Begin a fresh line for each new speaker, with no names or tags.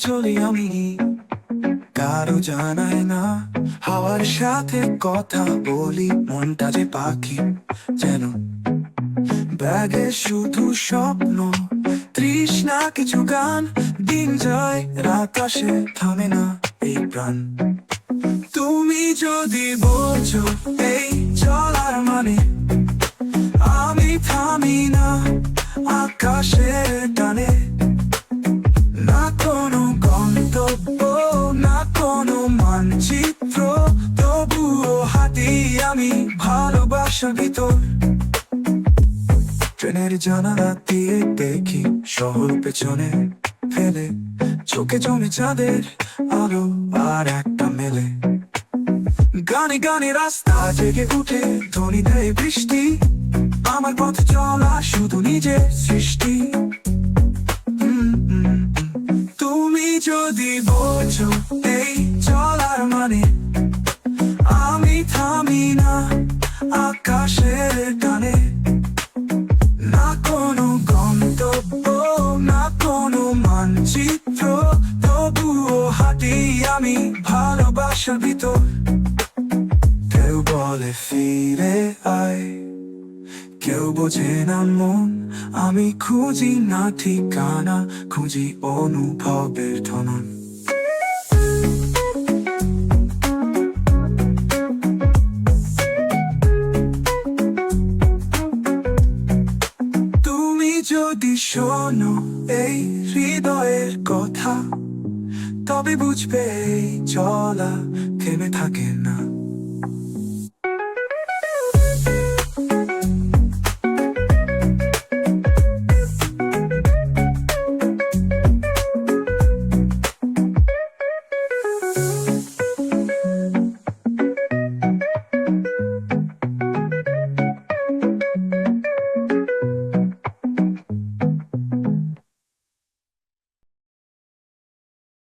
চলি আমি, কারো জানায় না। হাওয়ার সাথে কথা বলি, মনটা যে পাখি যেন। ব্যাগে শুধু স্বপ্ন, তৃষ্ণা কিছু গান। দিন যায় রাত আসে, থামে না এই প্রাণ। তুমি যদি বলছো এই চলার মানে, আমি থামি না আকাশের টানে। না কোনো গন্তব্য, না কোনো মানচিত্র, তবুও হাঁটি আমি ভালোবাসার ভিতর। ট্রেনের জানালা দিয়ে দেখি শহর পেছনে ফেলে, চোখে জমে চাঁদের আলো আর একটা মেলে। গানে গানে রাস্তা জেগে উঠে, ধ্বনি দেয় বৃষ্টি। আমার পথ চলা শুধু নিজের সৃষ্টি। তুমি যদি বোঝো এই চলার মানে, আমি থামি না আকাশের টানে। না কোনো গন্তব্য, না কোনো মানচিত্র, তবুও হাঁটি আমি ভালোবাসার ভিতর। কেউ বলে ফিরে আয়, কেউ বোঝে না মন। আমি খুঁজি না ঠিকানা, খুঁজি অনুভবের ধনন। তুমি যদি শোনো এই হৃদয়ের কথা, তবে বুঝবে এই চলা থেমে থাকে না।